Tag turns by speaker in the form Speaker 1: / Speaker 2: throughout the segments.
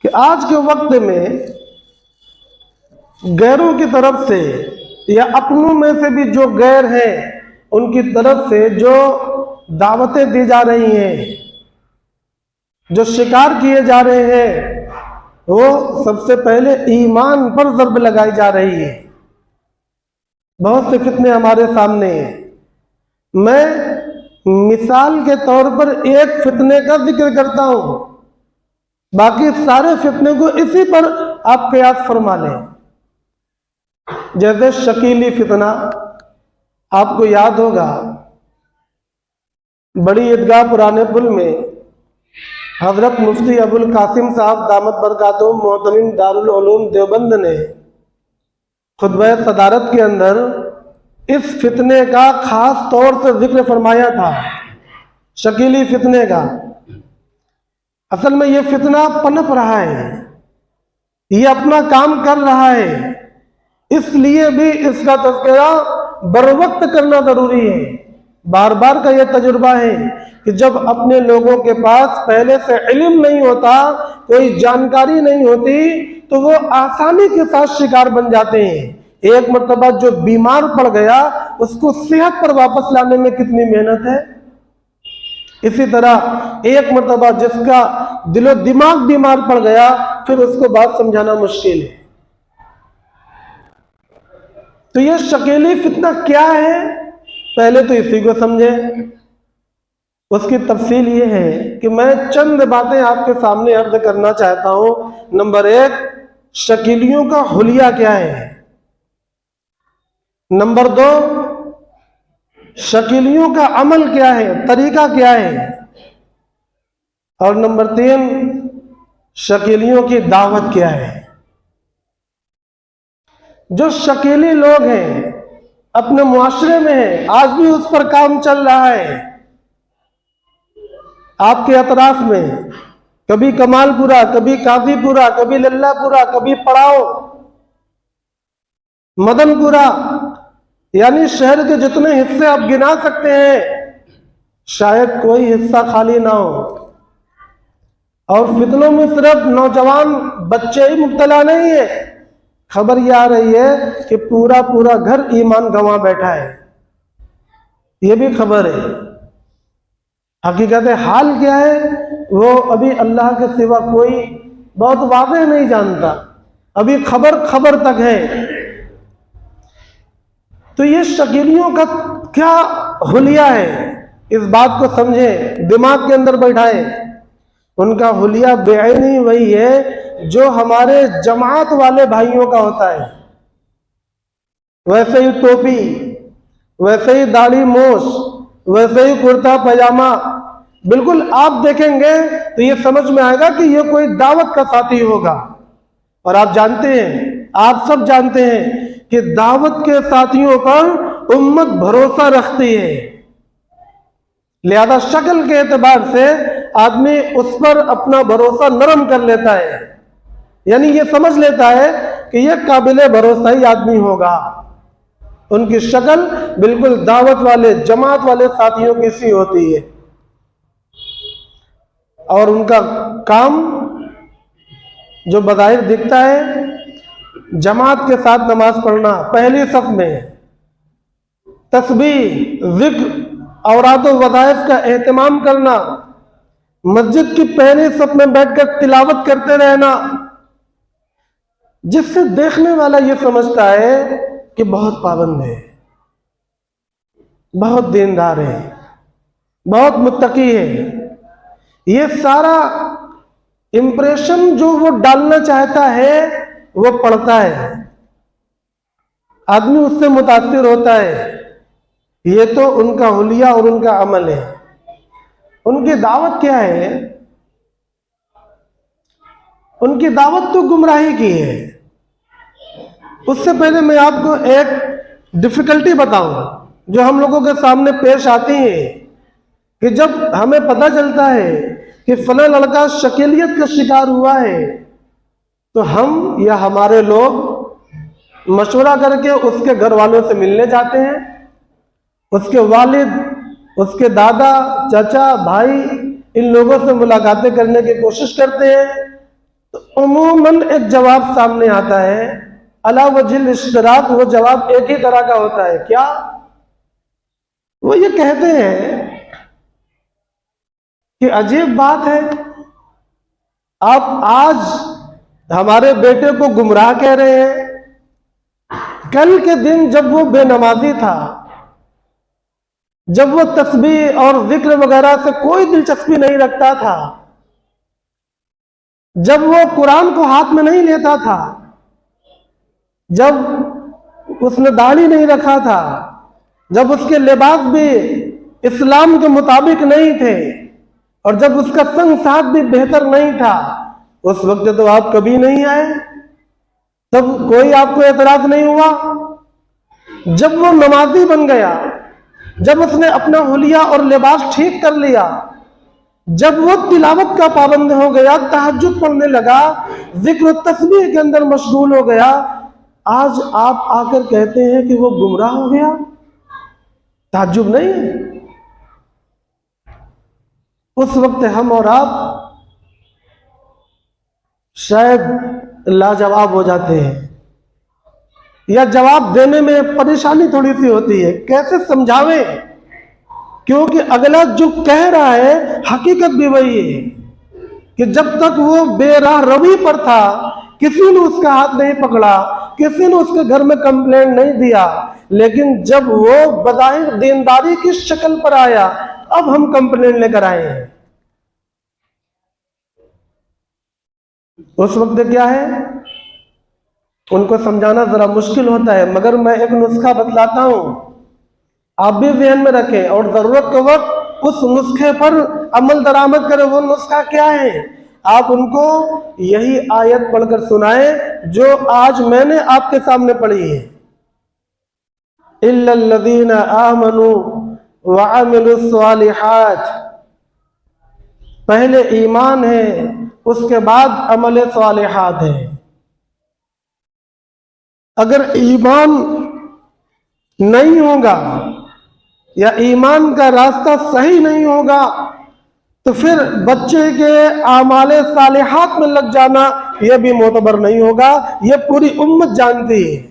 Speaker 1: कि आज के वक्त में गैरों की तरफ से या अपनों में से भी जो गैर हैं उनकी तरफ से जो दावतें दी जा रही हैं, जो शिकार किए जा रहे हैं, वो सबसे पहले ईमान पर ज़र्ब लगाई जा रही है। बहुत से फितने हमारे सामने हैं। मैं मिसाल के तौर पर एक फितने का जिक्र करता हूं, बाकी सारे फितने को इसी पर आप कयास फरमा लें। जैसे शकीली फितना, आपको याद होगा बड़ी ईदगाह पुराने पुल में हजरत मुफ्ती अबुल कासिम साहब दामत बरकातुहुम मोहतमिम दारुल उलूम देवबंद ने खुतबा सदारत के अंदर इस फितने का खास तौर से जिक्र फरमाया था, शकीली फितने का। असल में ये फितना पनप रहा है, ये अपना काम कर रहा है, इसलिए भी इसका तज़किरा बर वक्त करना जरूरी है। बार बार का यह तजुर्बा है कि जब अपने लोगों के पास पहले से इल्म नहीं होता, कोई जानकारी नहीं होती, तो वो आसानी के साथ शिकार बन जाते हैं। एक मर्तबा जो बीमार पड़ गया उसको सेहत पर वापस लाने में कितनी मेहनत है। इसी तरह एक मर्तबा जिसका दिलो दिमाग बीमार पड़ गया, फिर उसको बात समझाना मुश्किल है। तो यह शकीली फितना क्या है, पहले तो इसी को समझे। उसकी तफसील ये है कि मैं चंद बातें आपके सामने अर्ज करना चाहता हूं। नंबर एक, शकीलियों का हुलिया क्या है। नंबर दो, शकीलियों का अमल क्या है, तरीका क्या है। और नंबर तीन, शकीलियों की दावत क्या है। जो शकीली लोग हैं अपने मुआशरे में हैं, आज भी उस पर काम चल रहा है। आपके अतराफ में कभी कमालपुरा, कभी काजीपुरा, कभी लल्लापुरा, कभी पड़ाव, मदनपुरा, यानी शहर के जितने हिस्से आप गिना सकते हैं, शायद कोई हिस्सा खाली ना हो। और फितनों में सिर्फ नौजवान बच्चे ही मुब्तला नहीं है, खबर यह आ रही है कि पूरा पूरा घर ईमान गंवा बैठा है, यह भी खबर है। हकीकत हाल क्या है वो अभी अल्लाह के सिवा कोई बहुत वाज़ेह नहीं जानता, अभी खबर खबर तक है। तो ये शकीलियों का क्या हुलिया है, इस बात को समझें, दिमाग के अंदर बैठाएं। उनका हुलिया बेअनी वही है जो हमारे जमात वाले भाइयों का होता है। वैसे ही टोपी, वैसे ही दाढ़ी मोश, वैसे ही कुर्ता पैजामा, बिल्कुल आप देखेंगे तो ये समझ में आएगा कि ये कोई दावत का साथी होगा। और आप जानते हैं, आप सब जानते हैं कि दावत के साथियों पर उम्मत भरोसा रखती है, लिहाजा शक्ल के एतबार से आदमी उस पर अपना भरोसा नरम कर लेता है, यानी ये समझ लेता है कि यह काबिले भरोसा ही आदमी होगा। उनकी शक्ल बिल्कुल दावत वाले जमात वाले साथियों की सी होती है। और उनका काम जो बज़ाहिर दिखता है, जमात के साथ नमाज पढ़ना, पहली सफ में तस्बीह, जिक्र, औरात व वज़ाइफ का एहतमाम करना, मस्जिद की पहली सफ में बैठकर तिलावत करते रहना, जिससे देखने वाला ये समझता है कि बहुत पाबंद है, बहुत दीनदार है, बहुत मुत्तकी है। ये सारा इंप्रेशन जो वो डालना चाहता है वो पड़ता है, आदमी उससे मुतासिर होता है। ये तो उनका हुलिया और उनका अमल है। उनकी दावत क्या है? उनकी दावत तो गुमराही की है। उससे पहले मैं आपको एक डिफिकल्टी बताऊं जो हम लोगों के सामने पेश आती है कि जब हमें पता चलता है कि फला लड़का शकीलियत का शिकार हुआ है, तो हम या हमारे लोग मशवरा करके उसके घर वालों से मिलने जाते हैं, उसके वालिद, उसके दादा, चाचा, भाई, इन लोगों से मुलाकातें करने की कोशिश करते हैं। तो उमूमन एक जवाब सामने आता है, अला वजिल इश्तराक, वो जवाब एक ही तरह का होता है। क्या? वो ये कहते हैं कि अजीब बात है, आप आज हमारे बेटे को गुमराह कह रहे हैं, कल के दिन जब वो बेनमाजी था, जब वो तस्बीह और जिक्र वगैरह से कोई दिलचस्पी नहीं रखता था, जब वो कुरान को हाथ में नहीं लेता था, जब उसने दाढ़ी नहीं रखा था, जब उसके लिबास भी इस्लाम के मुताबिक नहीं थे, और जब उसका संग साथ भी बेहतर नहीं था, उस वक्त तो आप कभी नहीं आए, तब कोई आपको एतराज नहीं हुआ। जब वो नमाजी बन गया, जब उसने अपना हुलिया और लिबास ठीक कर लिया, जब वो तिलावत का पाबंद हो गया, तहज्जुद पढ़ने लगा, जिक्र तस्बीह के अंदर मशगूल हो गया, आज आप आकर कहते हैं कि वो गुमराह हो गया। ताज्जुब नहीं है? उस वक्त हम और आप शायद लाजवाब हो जाते हैं, या जवाब देने में परेशानी थोड़ी सी होती है, कैसे समझावे, क्योंकि अगला जो कह रहा है हकीकत भी वही है कि जब तक वो बेराह रवी पर था, किसी ने उसका हाथ नहीं पकड़ा, किसी ने उसके घर में कंप्लेंट नहीं दिया, लेकिन जब वो बज़ाहिर दीनदारी की शक्ल पर आया, अब हम कंप्लेंट लेकर आए हैं। उस वक्त क्या है, उनको समझाना जरा मुश्किल होता है, मगर मैं एक नुस्खा बतलाता हूं, आप भी ध्यान में रखें और जरूरत के वक्त उस नुस्खे पर अमल दरामद करें। वो नुस्खा क्या है, आप उनको यही आयत पढ़कर सुनाएं जो आज मैंने आपके सामने पढ़ी है, इल्लल्लज़ीना आमनू व अमिलुस्सालिहात। पहले ईमान है, उसके बाद अमल सालिहात है। अगर ईमान नहीं होगा या ईमान का रास्ता सही नहीं होगा, तो फिर बच्चे के आमाले सालिहात में लग जाना यह भी मोतबर नहीं होगा। यह पूरी उम्मत जानती है।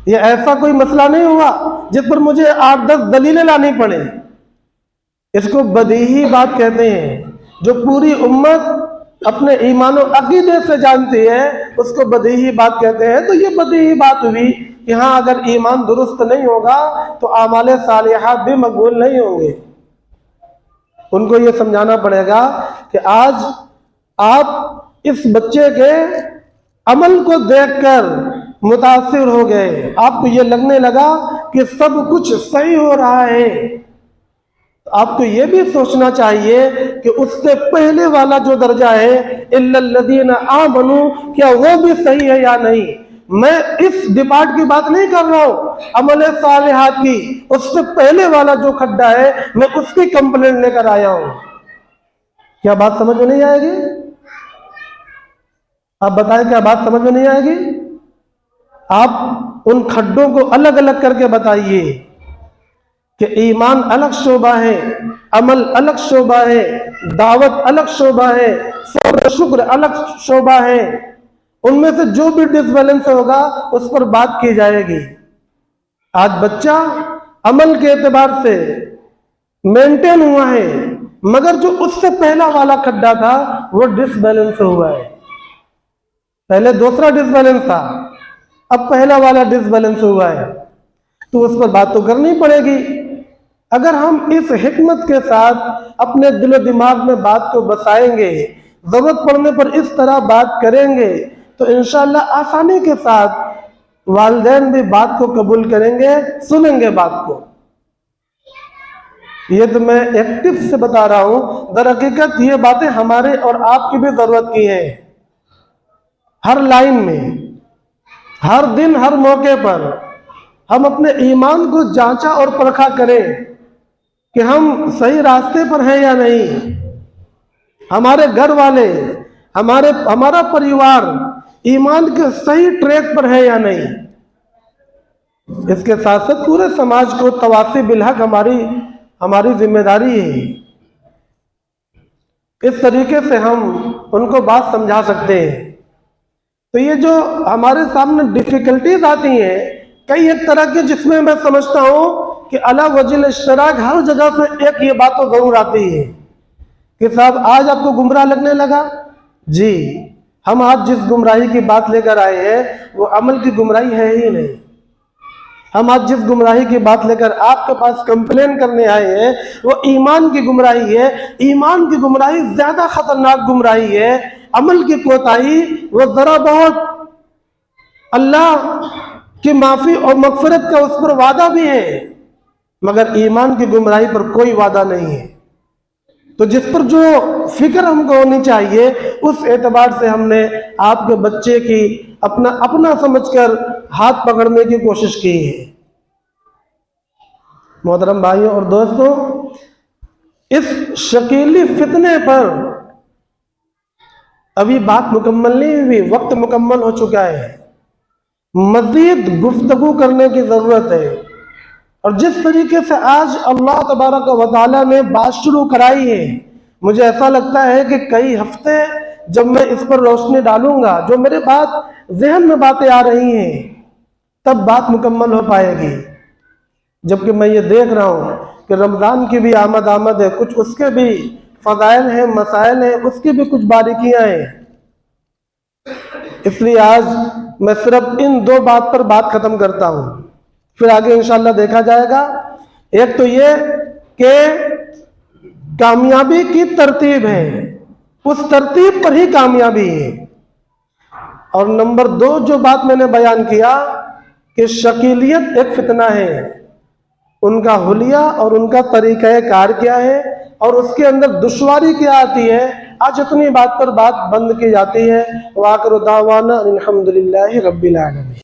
Speaker 1: यह ऐसा कोई मसला नहीं हुआ जिस पर मुझे 8-10 दलीलें लानी पड़े। इसको बदीही बात कहते हैं। जो पूरी उम्मत अपने ईमान और अकीदे से जानती है, उसको बदीही बात कहते हैं। तो ये बदीही बात हुई कि हाँ, अगर ईमान दुरुस्त नहीं होगा तो आमाले सालिहात भी मकबूल नहीं होंगे। उनको ये समझाना पड़ेगा कि आज आप इस बच्चे के अमल को देखकर मुतासिर हो गए, आपको ये लगने लगा कि सब कुछ सही हो रहा है। आपको ये भी सोचना चाहिए कि उससे पहले वाला जो दर्जा है, इल्लल्लज़ीना आमनू, क्या वो भी सही है या नहीं। मैं इस डिपार्ट की बात नहीं कर रहा हूं, अमल सालिहात की। उससे पहले वाला जो खड्डा है, मैं उसकी कंप्लेंट लेकर आया हूं। क्या बात समझ में नहीं आएगी? आप बताएं, क्या बात समझ में नहीं आएगी? आप उन खड्डों को अलग अलग करके बताइए कि ईमान अलग शोबा है, अमल अलग शोबा है, दावत अलग शोबा है, सब्र शुक्र अलग शोबा है। उनमें से जो भी डिसबैलेंस होगा उस पर बात की जाएगी। आज बच्चा अमल के एतबार से मेंटेन हुआ है, मगर जो उससे पहला वाला खड्डा था वो डिसबैलेंस हुआ है। पहले दूसरा डिसबैलेंस था, अब पहला वाला डिसबैलेंस हुआ है, तो उस पर बात तो करनी पड़ेगी। अगर हम इस हिकमत के साथ अपने दिलो दिमाग में बात को बसाएंगे, जरूरत पड़ने पर इस तरह बात करेंगे, तो इंशाअल्लाह आसानी के साथ वालिदैन भी बात को कबूल करेंगे, सुनेंगे बात को। ये तो मैं एक टिप्स से बता रहा हूं। दरहकीकत ये बातें हमारे और आपकी भी जरूरत की है। हर लाइन में, हर दिन, हर मौके पर हम अपने ईमान को जांचा और परखा करें कि हम सही रास्ते पर हैं या नहीं। हमारे घर वाले, हमारा परिवार ईमान के सही ट्रैक पर है या नहीं। इसके साथ साथ पूरे समाज को तवासी बिल हक हमारी जिम्मेदारी है। इस तरीके से हम उनको बात समझा सकते हैं। तो ये जो हमारे सामने डिफिकल्टीज आती हैं कई एक तरह के, जिसमें मैं समझता हूँ कि अला वजिल इश्तराक हर जगह से एक ये बात तो जरूर आती है कि साहब आज आपको गुमराह लगने लगा। जी, हम आज जिस गुमराही की बात लेकर आए हैं वो अमल की गुमराही है ही नहीं। हम आज जिस गुमराही की बात लेकर आपके पास कंप्लेन करने आए हैं वो ईमान की गुमराही है। ईमान की गुमराही ज्यादा खतरनाक गुमराही है। अमल की कोताही वो जरा बहुत अल्लाह की माफी और मगफिरत का उस पर वादा भी है, मगर ईमान की गुमराही पर कोई वादा नहीं है। तो जिस पर जो फिक्र हमको होनी चाहिए उस एतबार से हमने आपके बच्चे की अपना समझकर हाथ पकड़ने की कोशिश की है। मोहतरम भाइयों और दोस्तों, इस शकीली फितने पर अभी बात मुकम्मल नहीं हुई, वक्त मुकम्मल हो चुका है। मज़ीद गुफ्तगू करने की जरूरत है। और जिस तरीके से आज अल्लाह तबारक व तआला ने बात शुरू कराई है, मुझे ऐसा लगता है कि कई हफ्ते जब मैं इस पर रोशनी डालूंगा, जो मेरे बात जहन में बातें आ रही हैं, तब बात मुकम्मल हो पाएगी। जबकि मैं ये देख रहा हूँ कि रमज़ान की भी आमद है, कुछ उसके भी फ़ज़ाइल हैं, मसाइल हैं, उसकी भी कुछ बारीकियाँ हैं। इसलिए आज मैं सिर्फ इन दो बात पर बात खत्म करता हूँ, फिर आगे इंशाल्लाह देखा जाएगा। एक तो ये कि कामयाबी की तरतीब है, उस तरतीब पर ही कामयाबी है। और नंबर दो जो बात मैंने बयान किया कि शकीलियत एक फितना है, उनका हुलिया और उनका तरीक़ा कार क्या है और उसके अंदर दुश्वारी क्या आती है, आज इतनी बात पर बात बंद की जाती है। वाक़िरु दावाना अनिल हम्दुलिल्लाहि रब्बिल आलमीन।